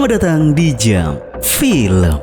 Selamat datang di Jam Film.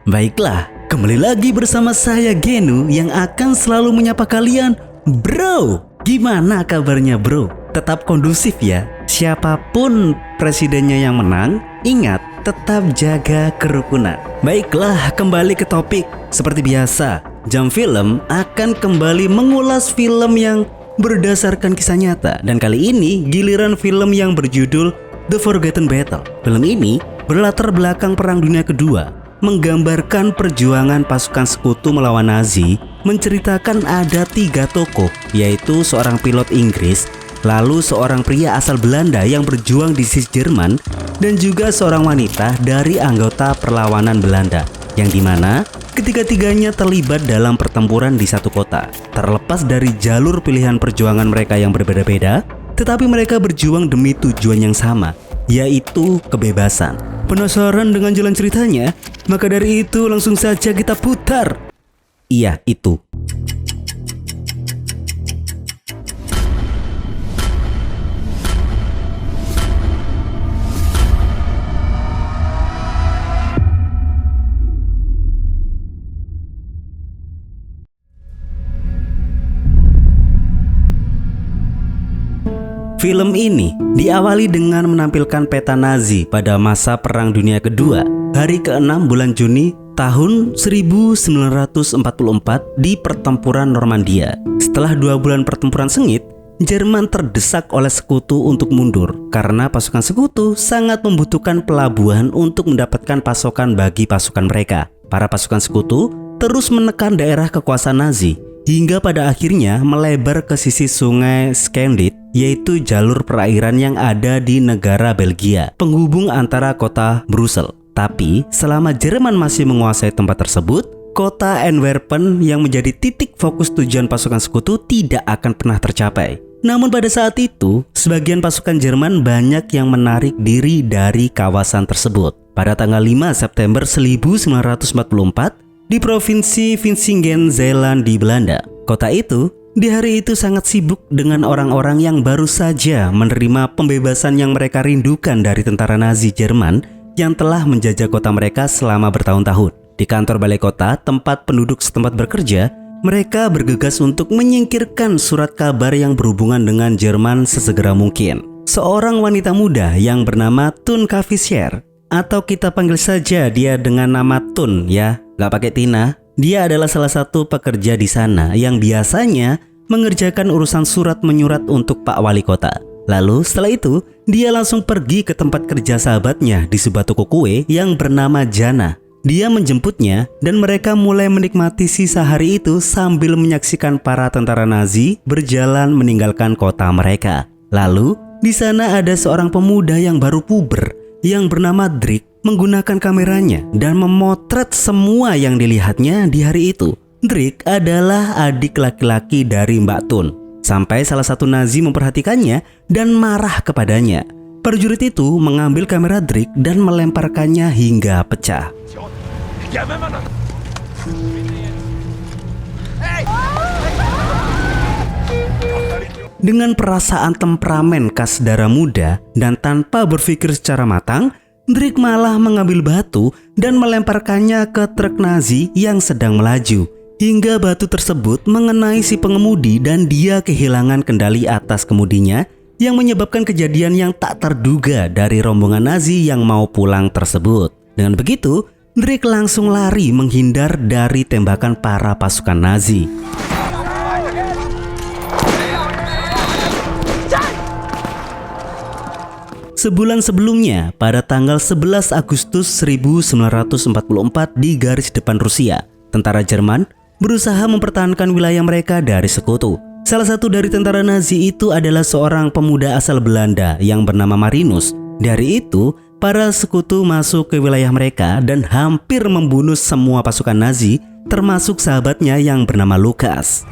Baiklah, kembali lagi bersama saya Genu yang akan selalu menyapa kalian. Bro, gimana kabarnya bro? Tetap kondusif ya. Siapapun presidennya yang menang, ingat tetap jaga kerukunan. Baiklah, kembali ke topik. Seperti biasa, Jam Film akan kembali mengulas film yang berdasarkan kisah nyata. Dan kali ini giliran film yang berjudul The Forgotten Battle. Film ini berlatar belakang Perang Dunia Kedua, menggambarkan perjuangan pasukan sekutu melawan Nazi, menceritakan ada 3 tokoh, yaitu seorang pilot Inggris, lalu seorang pria asal Belanda yang berjuang di sisi Jerman, dan juga seorang wanita dari anggota perlawanan Belanda, yang dimana ketiga-tiganya terlibat dalam pertempuran di satu kota. Terlepas dari jalur pilihan perjuangan mereka yang berbeda-beda, tetapi mereka berjuang demi tujuan yang sama, yaitu kebebasan. Penasaran dengan jalan ceritanya? Maka dari itu langsung saja kita putar. Iya, itu. Film ini diawali dengan menampilkan peta Nazi pada masa Perang Dunia Kedua, hari ke-6 bulan Juni tahun 1944 di pertempuran Normandia. Setelah 2 bulan pertempuran sengit, Jerman terdesak oleh sekutu untuk mundur karena pasukan sekutu sangat membutuhkan pelabuhan untuk mendapatkan pasokan bagi pasukan mereka. Para pasukan sekutu terus menekan daerah kekuasaan Nazi hingga pada akhirnya melebar ke sisi sungai Scandit, yaitu jalur perairan yang ada di negara Belgia, penghubung antara kota Brussels. Tapi selama Jerman masih menguasai tempat tersebut, kota Antwerpen yang menjadi titik fokus tujuan pasukan sekutu tidak akan pernah tercapai. Namun pada saat itu, sebagian pasukan Jerman banyak yang menarik diri dari kawasan tersebut. Pada tanggal 5 September 1944, di provinsi Vlissingen, Zeeland di Belanda. Kota itu di hari itu sangat sibuk dengan orang-orang yang baru saja menerima pembebasan yang mereka rindukan dari tentara Nazi Jerman yang telah menjajah kota mereka selama bertahun-tahun. Di kantor balai kota, tempat penduduk setempat bekerja, mereka bergegas untuk menyingkirkan surat kabar yang berhubungan dengan Jerman sesegera mungkin. Seorang wanita muda yang bernama Thun Kavischer, atau kita panggil saja dia dengan nama Thun ya, gak pakai Tina. Dia adalah salah satu pekerja di sana yang biasanya mengerjakan urusan surat menyurat untuk Pak Wali Kota. Lalu setelah itu, dia langsung pergi ke tempat kerja sahabatnya di sebuah toko kue yang bernama Jana. Dia menjemputnya dan mereka mulai menikmati sisa hari itu sambil menyaksikan para tentara Nazi berjalan meninggalkan kota mereka. Lalu, di sana ada seorang pemuda yang baru puber yang bernama Drick menggunakan kameranya dan memotret semua yang dilihatnya di hari itu. Drick adalah adik laki-laki dari Mbak Thun. Sampai salah satu Nazi memperhatikannya dan marah kepadanya. Prajurit itu mengambil kamera Drick dan melemparkannya hingga pecah. Dengan perasaan temperamen khas darah muda dan tanpa berpikir secara matang, Drick malah mengambil batu dan melemparkannya ke truk Nazi yang sedang melaju, hingga batu tersebut mengenai si pengemudi dan dia kehilangan kendali atas kemudinya, yang menyebabkan kejadian yang tak terduga dari rombongan Nazi yang mau pulang tersebut. Dengan begitu, Drick langsung lari menghindar dari tembakan para pasukan Nazi. Sebulan sebelumnya, pada tanggal 11 Agustus 1944 di garis depan Rusia, tentara Jerman berusaha mempertahankan wilayah mereka dari sekutu. Salah satu dari tentara Nazi itu adalah seorang pemuda asal Belanda yang bernama Marinus. Dari itu, para sekutu masuk ke wilayah mereka dan hampir membunuh semua pasukan Nazi, termasuk sahabatnya yang bernama Lukas.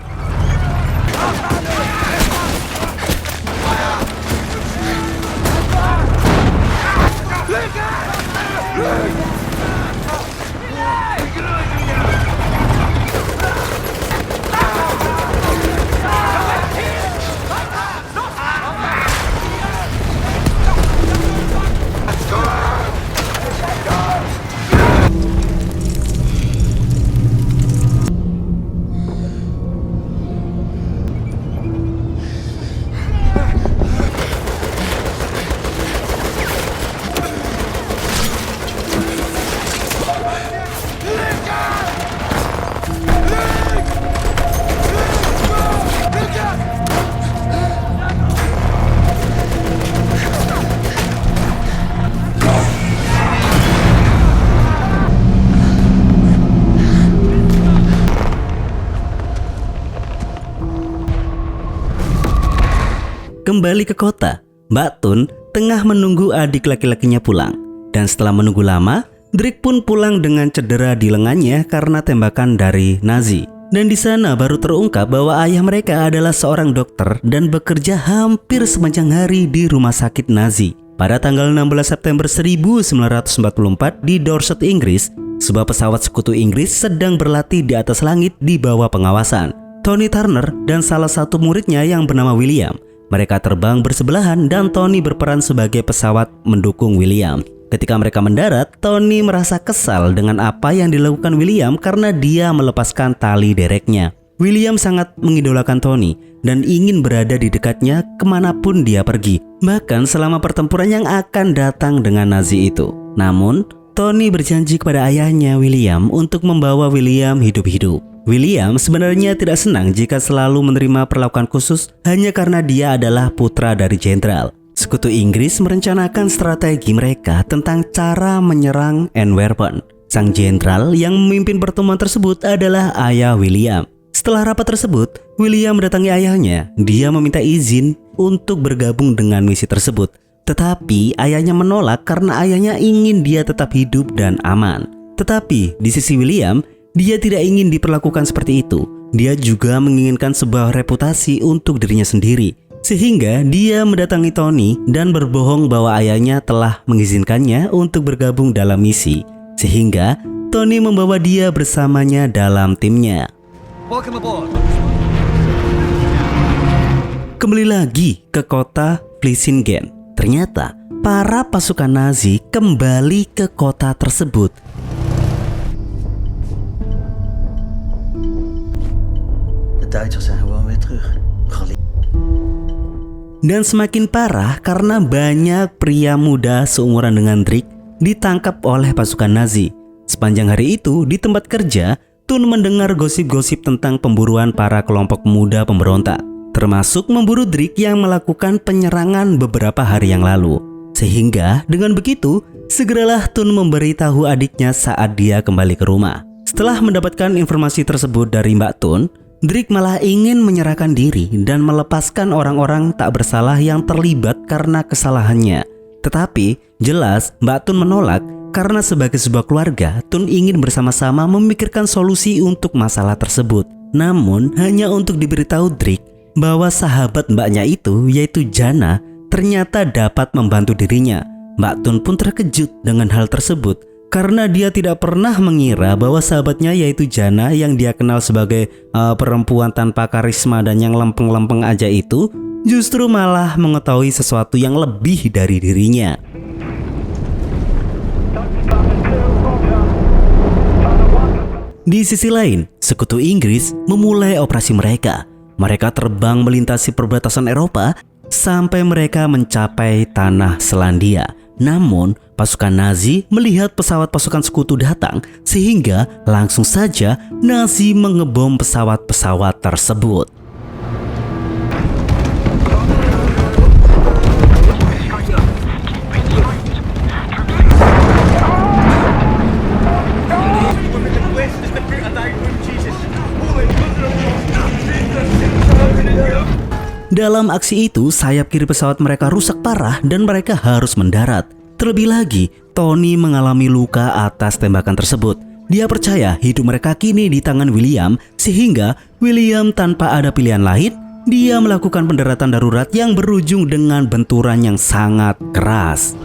kembali ke kota. Mbak Thun tengah menunggu adik laki-lakinya pulang. Dan setelah menunggu lama, Drake pun pulang dengan cedera di lengannya karena tembakan dari Nazi. Dan di sana baru terungkap bahwa ayah mereka adalah seorang dokter dan bekerja hampir sepanjang hari di rumah sakit Nazi. Pada tanggal 16 September 1944 di Dorset, Inggris, sebuah pesawat sekutu Inggris sedang berlatih di atas langit di bawah pengawasan Tony Turner dan salah satu muridnya yang bernama William. Mereka terbang bersebelahan dan Tony berperan sebagai pesawat mendukung William. Ketika mereka mendarat, Tony merasa kesal dengan apa yang dilakukan William karena dia melepaskan tali dereknya. William sangat mengidolakan Tony dan ingin berada di dekatnya kemanapun dia pergi, bahkan selama pertempuran yang akan datang dengan Nazi itu. Namun, Tony berjanji kepada ayahnya William untuk membawa William hidup-hidup. William sebenarnya tidak senang jika selalu menerima perlakuan khusus hanya karena dia adalah putra dari jenderal. Sekutu Inggris merencanakan strategi mereka tentang cara menyerang Antwerpen. Sang jenderal yang memimpin pertemuan tersebut adalah ayah William. Setelah rapat tersebut, William mendatangi ayahnya. Dia meminta izin untuk bergabung dengan misi tersebut. Tetapi ayahnya menolak karena ayahnya ingin dia tetap hidup dan aman. Tetapi di sisi William, dia tidak ingin diperlakukan seperti itu. Dia juga menginginkan sebuah reputasi untuk dirinya sendiri. Sehingga dia mendatangi Tony dan berbohong bahwa ayahnya telah mengizinkannya untuk bergabung dalam misi. Sehingga Tony membawa dia bersamanya dalam timnya. Welcome aboard. Kembali lagi ke kota Vlissingen. Ternyata para pasukan Nazi kembali ke kota tersebut. Duitsers zijn gewoon weer terug. Dan semakin parah karena banyak pria muda seumuran dengan Drake ditangkap oleh pasukan Nazi. Sepanjang hari itu di tempat kerja, Thun mendengar gosip-gosip tentang pemburuan para kelompok muda pemberontak, termasuk memburu Drake yang melakukan penyerangan beberapa hari yang lalu. Sehingga dengan begitu, segeralah Thun memberitahu adiknya saat dia kembali ke rumah. Setelah mendapatkan informasi tersebut dari Mbak Thun, Drake malah ingin menyerahkan diri dan melepaskan orang-orang tak bersalah yang terlibat karena kesalahannya. Tetapi jelas Mbak Thun menolak karena sebagai sebuah keluarga, Thun ingin bersama-sama memikirkan solusi untuk masalah tersebut. Namun hanya untuk diberitahu Drake bahwa sahabat mbaknya itu, yaitu Jana, ternyata dapat membantu dirinya. Mbak Thun pun terkejut dengan hal tersebut karena dia tidak pernah mengira bahwa sahabatnya yaitu Jana yang dia kenal sebagai perempuan tanpa karisma dan yang lempeng-lempeng aja itu justru malah mengetahui sesuatu yang lebih dari dirinya. Di sisi lain, sekutu Inggris memulai operasi mereka. Mereka terbang melintasi perbatasan Eropa sampai mereka mencapai tanah Selandia. Namun, pasukan Nazi melihat pesawat pasukan sekutu datang sehingga langsung saja Nazi mengebom pesawat-pesawat tersebut. Dalam aksi itu, sayap kiri pesawat mereka rusak parah dan mereka harus mendarat. Terlebih lagi, Tony mengalami luka atas tembakan tersebut. Dia percaya hidup mereka kini di tangan William, sehingga William tanpa ada pilihan lain, dia melakukan pendaratan darurat yang berujung dengan benturan yang sangat keras.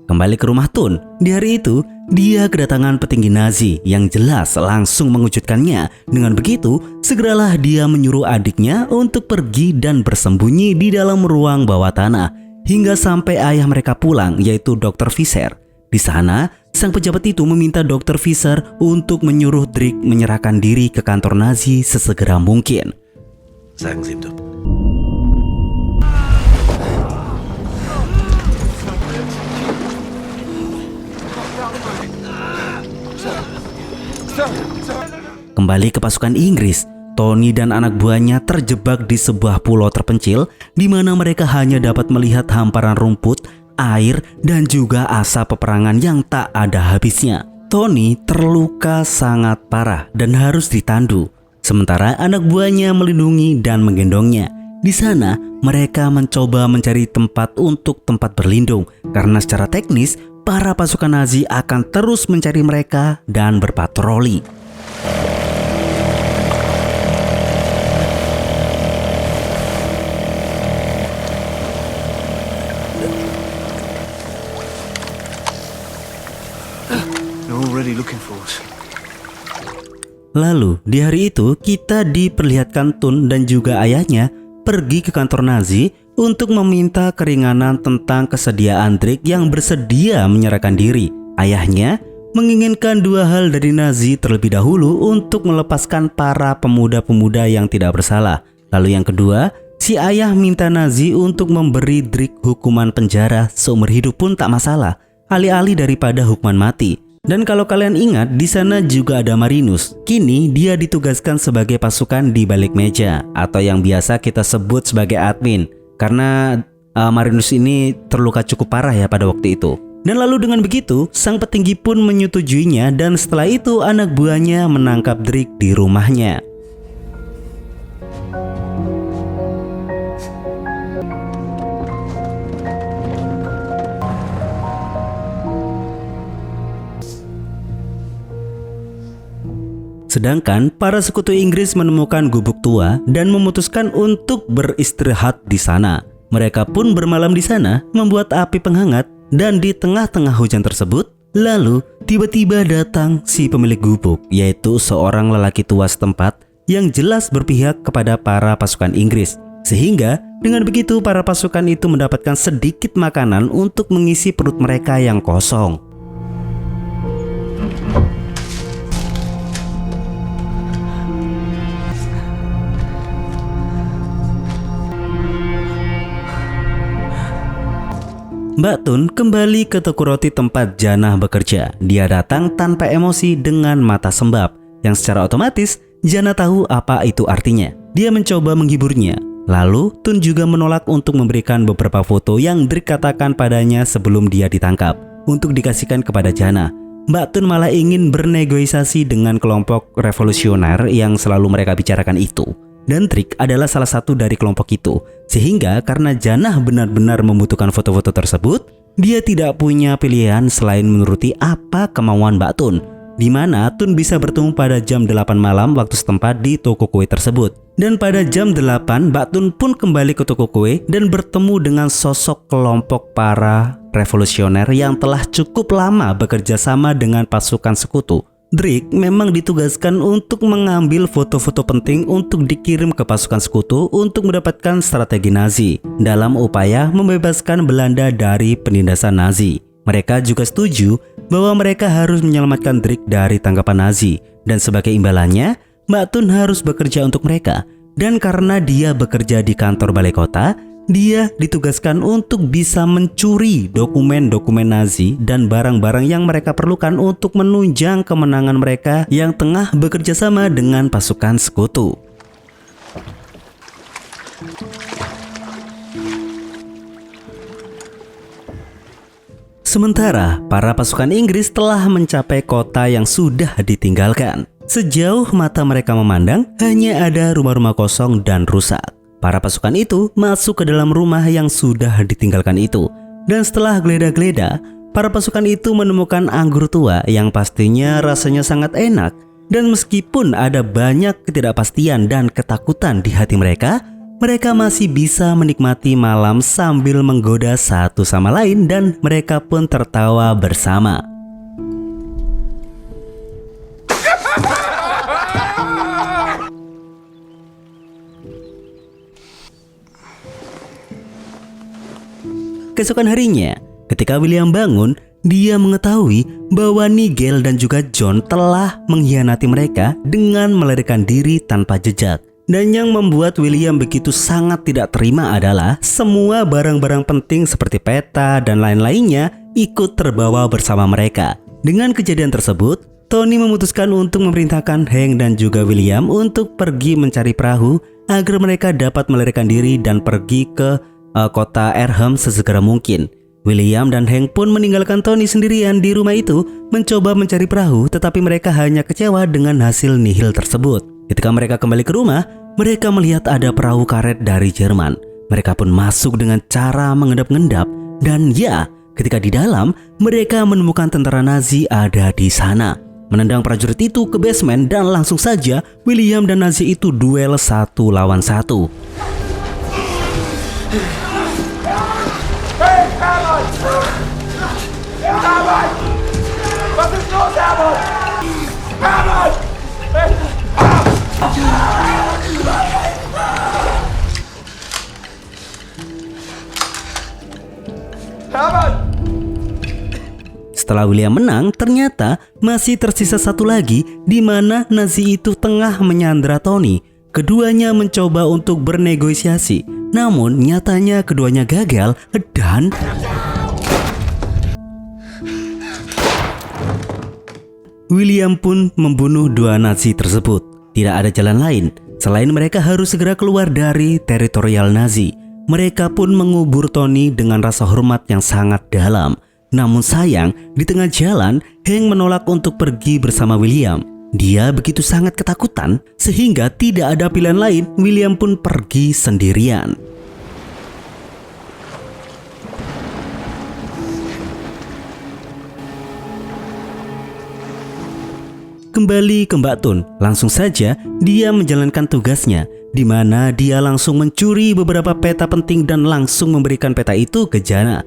Kembali ke rumah Thun, di hari itu dia kedatangan petinggi Nazi yang jelas langsung mengejutkannya. Dengan begitu, segeralah dia menyuruh adiknya untuk pergi dan bersembunyi di dalam ruang bawah tanah hingga sampai ayah mereka pulang, yaitu Dr. Fischer. Di sana, sang pejabat itu meminta Dr. Fischer untuk menyuruh Drake menyerahkan diri ke kantor Nazi sesegera mungkin. Sagen Sie ihm doch. Kembali ke pasukan Inggris, Tony dan anak buahnya terjebak di sebuah pulau terpencil di mana mereka hanya dapat melihat hamparan rumput air, dan juga asap peperangan yang tak ada habisnya. Tony terluka sangat parah dan harus ditandu, sementara anak buahnya melindungi dan menggendongnya. Di sana, mereka mencoba mencari tempat berlindung karena secara teknis para pasukan Nazi akan terus mencari mereka dan berpatroli. They're already looking for us. Lalu di hari itu kita diperlihatkan Tun dan juga ayahnya pergi ke kantor Nazi untuk meminta keringanan tentang kesediaan Drake yang bersedia menyerahkan diri. Ayahnya menginginkan dua hal dari Nazi terlebih dahulu untuk melepaskan para pemuda-pemuda yang tidak bersalah. Lalu yang kedua, si ayah minta Nazi untuk memberi Drake hukuman penjara seumur hidup pun tak masalah, alih-alih daripada hukuman mati. Dan kalau kalian ingat, di sana juga ada Marinus. Kini dia ditugaskan sebagai pasukan di balik meja, atau yang biasa kita sebut sebagai admin. Karena Marinus ini terluka cukup parah ya pada waktu itu. Dan lalu dengan begitu, sang petinggi pun menyetujuinya, dan setelah itu anak buahnya menangkap Drake di rumahnya. Sedangkan para sekutu Inggris menemukan gubuk tua dan memutuskan untuk beristirahat di sana. Mereka pun bermalam di sana, membuat api penghangat, dan di tengah-tengah hujan tersebut, lalu tiba-tiba datang si pemilik gubuk, yaitu seorang lelaki tua setempat yang jelas berpihak kepada para pasukan Inggris. Sehingga dengan begitu para pasukan itu mendapatkan sedikit makanan untuk mengisi perut mereka yang kosong. Mbak Tun kembali ke toko roti tempat Jannah bekerja. Dia datang tanpa emosi dengan mata sembab, yang secara otomatis Jannah tahu apa itu artinya. Dia mencoba menghiburnya. Lalu Tun juga menolak untuk memberikan beberapa foto yang Drake katakan padanya sebelum dia ditangkap untuk dikasihkan kepada Jannah. Mbak Tun malah ingin bernegosiasi dengan kelompok revolusioner yang selalu mereka bicarakan itu. Dan Drake adalah salah satu dari kelompok itu. Sehingga karena Jannah benar-benar membutuhkan foto-foto tersebut, dia tidak punya pilihan selain menuruti apa kemauan Mbak Tun, di mana Tun bisa bertemu pada jam 8 malam waktu setempat di toko kue tersebut. Dan pada jam 8, Mbak Tun pun kembali ke toko kue dan bertemu dengan sosok kelompok para revolusioner yang telah cukup lama bekerja sama dengan pasukan sekutu. Drake memang ditugaskan untuk mengambil foto-foto penting untuk dikirim ke pasukan sekutu untuk mendapatkan strategi Nazi dalam upaya membebaskan Belanda dari penindasan Nazi. Mereka juga setuju bahwa mereka harus menyelamatkan Drake dari tangkapan Nazi, dan sebagai imbalannya, Mbak Tun harus bekerja untuk mereka. Dan karena dia bekerja di kantor balai kota, dia ditugaskan untuk bisa mencuri dokumen-dokumen Nazi dan barang-barang yang mereka perlukan untuk menunjang kemenangan mereka yang tengah bekerja sama dengan pasukan sekutu. Sementara para pasukan Inggris telah mencapai kota yang sudah ditinggalkan. Sejauh mata mereka memandang, hanya ada rumah-rumah kosong dan rusak. Para pasukan itu masuk ke dalam rumah yang sudah ditinggalkan itu. Dan setelah geledah-geledah, para pasukan itu menemukan anggur tua yang pastinya rasanya sangat enak. Dan meskipun ada banyak ketidakpastian dan ketakutan di hati mereka, mereka masih bisa menikmati malam sambil menggoda satu sama lain, dan mereka pun tertawa bersama. Keesokan harinya, ketika William bangun, dia mengetahui bahwa Nigel dan juga John telah mengkhianati mereka dengan melarikan diri tanpa jejak. Dan yang membuat William begitu sangat tidak terima adalah semua barang-barang penting seperti peta dan lain-lainnya ikut terbawa bersama mereka. Dengan kejadian tersebut, Tony memutuskan untuk memerintahkan Hank dan juga William untuk pergi mencari perahu agar mereka dapat melarikan diri dan pergi ke kota Earham sesegera mungkin. William dan Hank pun meninggalkan Tony sendirian di rumah itu mencoba mencari perahu, tetapi mereka hanya kecewa dengan hasil nihil tersebut. Ketika mereka kembali ke rumah, mereka melihat ada perahu karet dari Jerman. Mereka pun masuk dengan cara mengendap-endap dan ya, ketika di dalam mereka menemukan tentara Nazi ada di sana. Menendang prajurit itu ke basement dan langsung saja William dan Nazi itu duel 1 lawan 1. Setelah William menang, ternyata masih tersisa satu lagi di mana Nazi itu tengah menyandra Tony. Keduanya mencoba untuk bernegosiasi, namun nyatanya keduanya gagal dan William pun membunuh 2 Nazi tersebut. Tidak ada jalan lain selain mereka harus segera keluar dari teritorial Nazi. Mereka pun mengubur Tony dengan rasa hormat yang sangat dalam. Namun sayang, di tengah jalan, Hank menolak untuk pergi bersama William. Dia begitu sangat ketakutan sehingga tidak ada pilihan lain. William pun pergi sendirian. Kembali ke Mbak Tun, langsung saja dia menjalankan tugasnya, di mana dia langsung mencuri beberapa peta penting dan langsung memberikan peta itu ke Jana.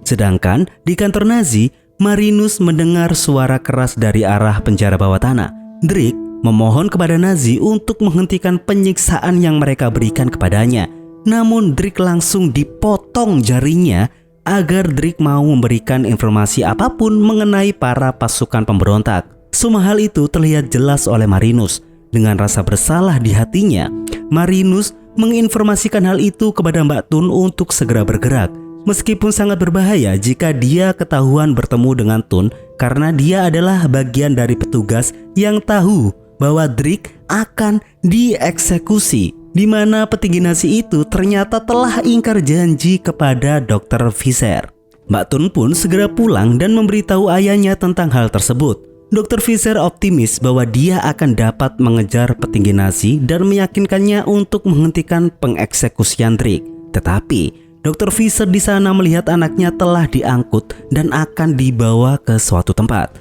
Sedangkan di kantor Nazi, Marinus mendengar suara keras dari arah penjara bawah tanah. Drake memohon kepada Nazi untuk menghentikan penyiksaan yang mereka berikan kepadanya. Namun Drake langsung dipotong jarinya agar Drake mau memberikan informasi apapun mengenai para pasukan pemberontak. Semua hal itu terlihat jelas oleh Marinus. Dengan rasa bersalah di hatinya, Marinus menginformasikan hal itu kepada Mbak Tun untuk segera bergerak. Meskipun sangat berbahaya jika dia ketahuan bertemu dengan Tun, karena dia adalah bagian dari petugas yang tahu bahwa Drake akan dieksekusi, di mana petinggi Nazi itu ternyata telah ingkar janji kepada Dr. Fisher. Mbak Tun pun segera pulang dan memberitahu ayahnya tentang hal tersebut. Dr. Fisher optimis bahwa dia akan dapat mengejar petinggi Nazi dan meyakinkannya untuk menghentikan pengeksekusian Drake. Tetapi Dr. Fisher di sana melihat anaknya telah diangkut dan akan dibawa ke suatu tempat.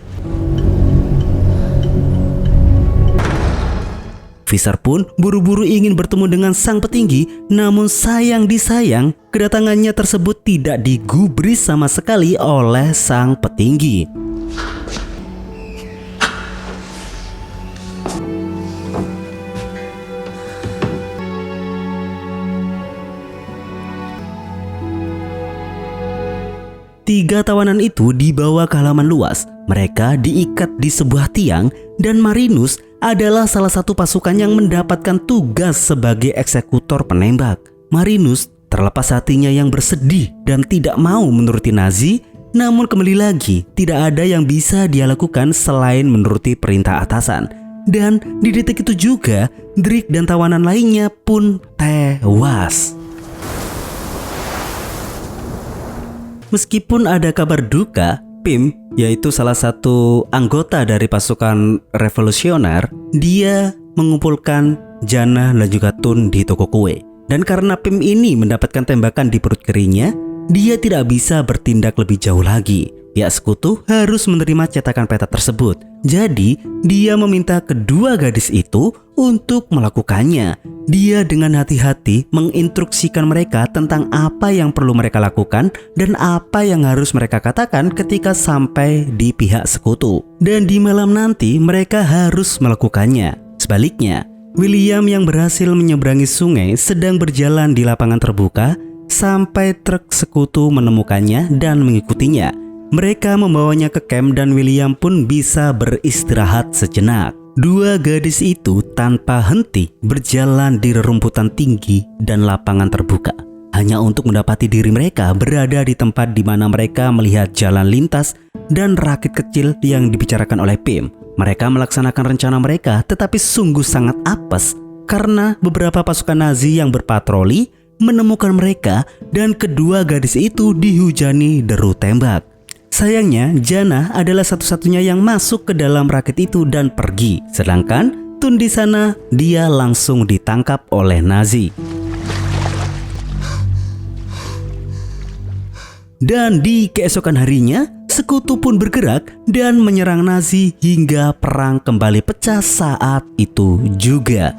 Fisher pun buru-buru ingin bertemu dengan sang petinggi, namun sayang disayang kedatangannya tersebut tidak digubris sama sekali oleh sang petinggi. Tiga tawanan itu dibawa ke halaman luas. Mereka diikat di sebuah tiang dan Marinus adalah salah satu pasukan yang mendapatkan tugas sebagai eksekutor penembak. Marinus terlepas hatinya yang bersedih dan tidak mau menuruti Nazi, namun kembali lagi tidak ada yang bisa dia lakukan selain menuruti perintah atasan. Dan di detik itu juga Drake dan tawanan lainnya pun tewas. Meskipun ada kabar duka, Pim, yaitu salah satu anggota dari pasukan revolusioner, dia mengumpulkan Jana dan juga Tun di toko kue. Dan karena Pim ini mendapatkan tembakan di perut kirinya, dia tidak bisa bertindak lebih jauh lagi. Pihak sekutu harus menerima cetakan peta tersebut. Jadi, dia meminta kedua gadis itu untuk melakukannya. Dia dengan hati-hati menginstruksikan mereka tentang apa yang perlu mereka lakukan dan apa yang harus mereka katakan ketika sampai di pihak sekutu. Dan di malam nanti mereka harus melakukannya. Sebaliknya, William yang berhasil menyeberangi sungai sedang berjalan di lapangan terbuka sampai truk sekutu menemukannya dan mengikutinya. Mereka membawanya ke camp dan William pun bisa beristirahat sejenak. Dua gadis itu tanpa henti berjalan di rerumputan tinggi dan lapangan terbuka, hanya untuk mendapati diri mereka berada di tempat di mana mereka melihat jalan lintas dan rakit kecil yang dibicarakan oleh Pim. Mereka melaksanakan rencana mereka, tetapi sungguh sangat apes. karena beberapa pasukan Nazi yang berpatroli menemukan mereka dan kedua gadis itu dihujani deru tembak. Sayangnya, Jannah adalah satu-satunya yang masuk ke dalam rakit itu dan pergi. Sedangkan Thun di sana, dia langsung ditangkap oleh Nazi. Dan di keesokan harinya, sekutu pun bergerak dan menyerang Nazi hingga perang kembali pecah saat itu juga.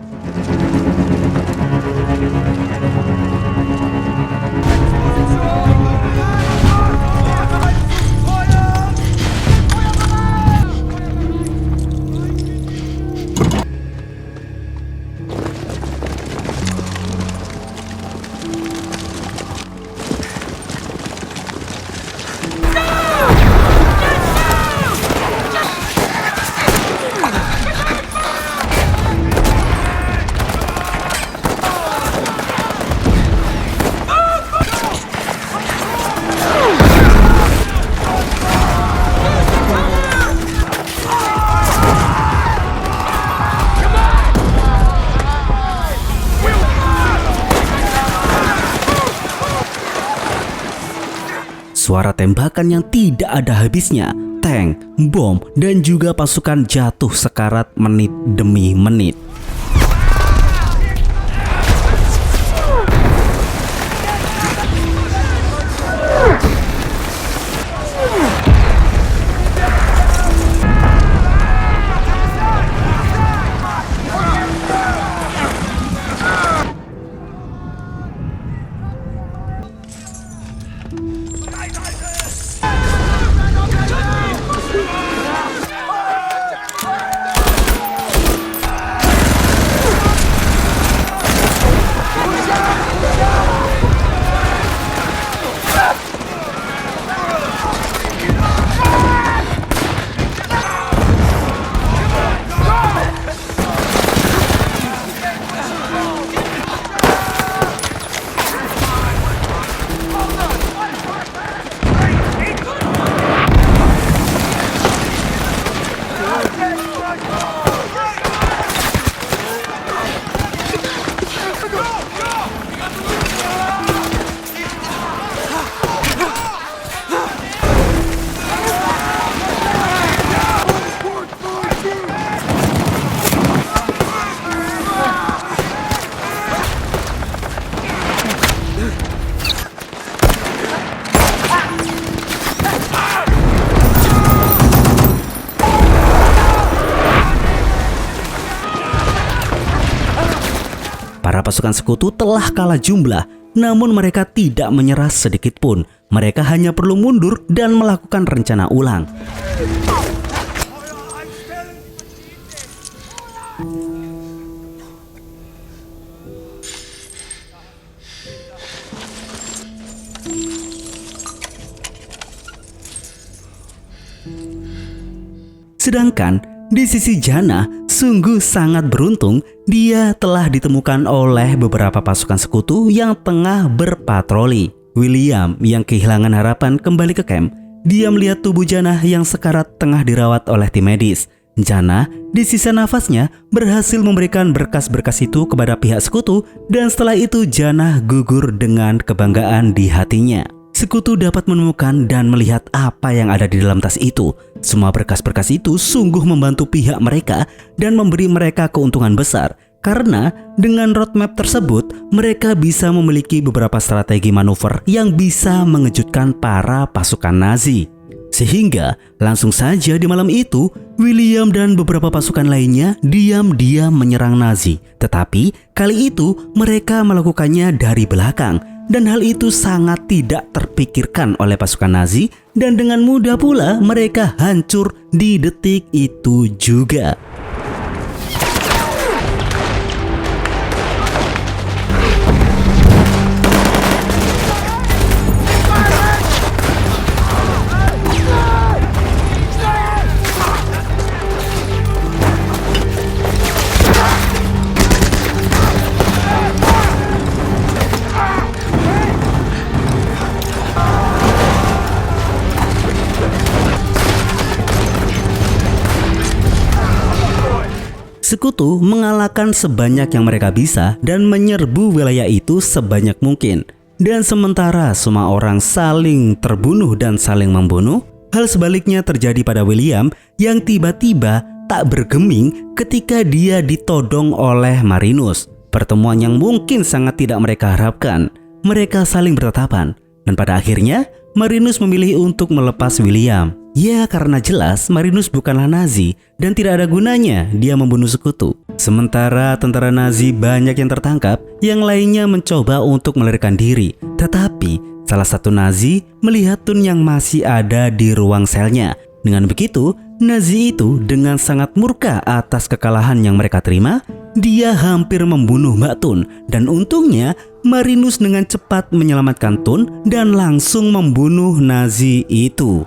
Suara tembakan yang tidak ada habisnya, tank, bom, dan juga pasukan jatuh sekarat menit demi menit. Para pasukan sekutu telah kalah jumlah, namun mereka tidak menyerah sedikit pun. Mereka hanya perlu mundur dan melakukan rencana ulang. Sedangkan di sisi Jannah sungguh sangat beruntung, dia telah ditemukan oleh beberapa pasukan sekutu yang tengah berpatroli. William yang kehilangan harapan kembali ke camp. Dia melihat tubuh Jannah yang sekarat tengah dirawat oleh tim medis. Jannah di sisa nafasnya berhasil memberikan berkas-berkas itu kepada pihak sekutu, dan setelah itu Jannah gugur dengan kebanggaan di hatinya. Sekutu dapat menemukan dan melihat apa yang ada di dalam tas itu. Semua berkas-berkas itu sungguh membantu pihak mereka dan memberi mereka keuntungan besar. Karena dengan roadmap tersebut, mereka bisa memiliki beberapa strategi manuver yang bisa mengejutkan para pasukan Nazi. Sehingga langsung saja di malam itu, William dan beberapa pasukan lainnya diam-diam menyerang Nazi. Tetapi kali itu mereka melakukannya dari belakang. Dan hal itu sangat tidak terpikirkan oleh pasukan Nazi, dan dengan mudah pula mereka hancur di detik itu juga. Sekutu mengalahkan sebanyak yang mereka bisa dan menyerbu wilayah itu sebanyak mungkin. Dan sementara semua orang saling terbunuh dan saling membunuh, hal sebaliknya terjadi pada William yang tiba-tiba tak bergeming ketika dia ditodong oleh Marinus. Pertemuan yang mungkin sangat tidak mereka harapkan. Mereka saling bertatapan dan pada akhirnya Marinus memilih untuk melepas William. Ya, karena jelas Marinus bukanlah Nazi dan tidak ada gunanya dia membunuh sekutu. Sementara tentara Nazi banyak yang tertangkap, yang lainnya mencoba untuk melarikan diri. Tetapi salah satu Nazi melihat Thun yang masih ada di ruang selnya. Dengan begitu, Nazi itu dengan sangat murka atas kekalahan yang mereka terima, dia hampir membunuh Mbak Thun. Dan untungnya Marinus dengan cepat menyelamatkan Thun dan langsung membunuh Nazi itu.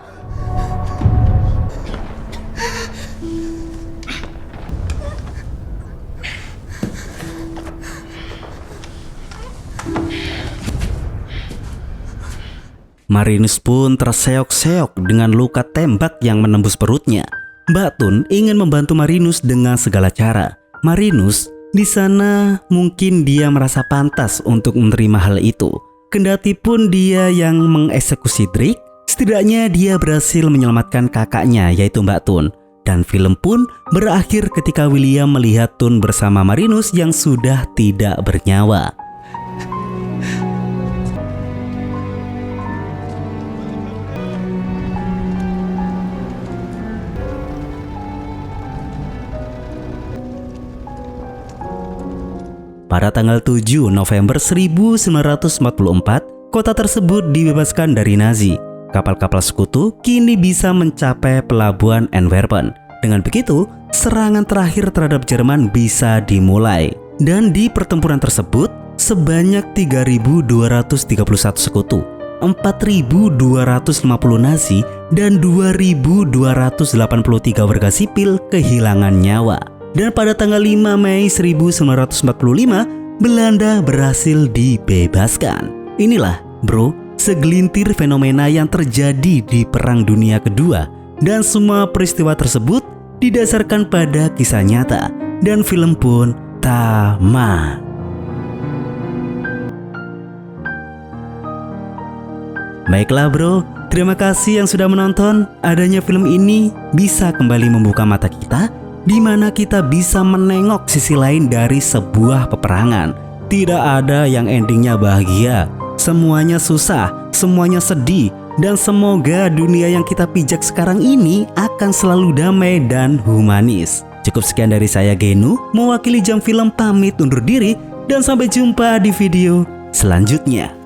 Marinus pun terseok-seok dengan luka tembak yang menembus perutnya. Mbak Thun ingin membantu Marinus dengan segala cara. Marinus di sana mungkin dia merasa pantas untuk menerima hal itu. Kendati pun dia yang mengeksekusi Drake, setidaknya dia berhasil menyelamatkan kakaknya yaitu Mbak Thun. Dan film pun berakhir ketika William melihat Thun bersama Marinus yang sudah tidak bernyawa. Pada tanggal 7 November 1944, kota tersebut dibebaskan dari Nazi. Kapal-kapal sekutu kini bisa mencapai pelabuhan Antwerpen. Dengan begitu, serangan terakhir terhadap Jerman bisa dimulai. Dan di pertempuran tersebut, sebanyak 3.231 sekutu, 4.250 Nazi, dan 2.283 warga sipil kehilangan nyawa. Dan pada tanggal 5 Mei 1945, Belanda berhasil dibebaskan. Inilah, bro, segelintir fenomena yang terjadi di Perang Dunia Kedua. Dan semua peristiwa tersebut didasarkan pada kisah nyata. Dan film pun tamat. Baiklah bro, terima kasih yang sudah menonton. Adanya film ini bisa kembali membuka mata kita, di mana kita bisa menengok sisi lain dari sebuah peperangan. Tidak ada yang endingnya bahagia, semuanya susah, semuanya sedih. Dan semoga dunia yang kita pijak sekarang ini akan selalu damai dan humanis. Cukup sekian dari saya Genu, mewakili Jam Film pamit undur diri. Dan sampai jumpa di video selanjutnya.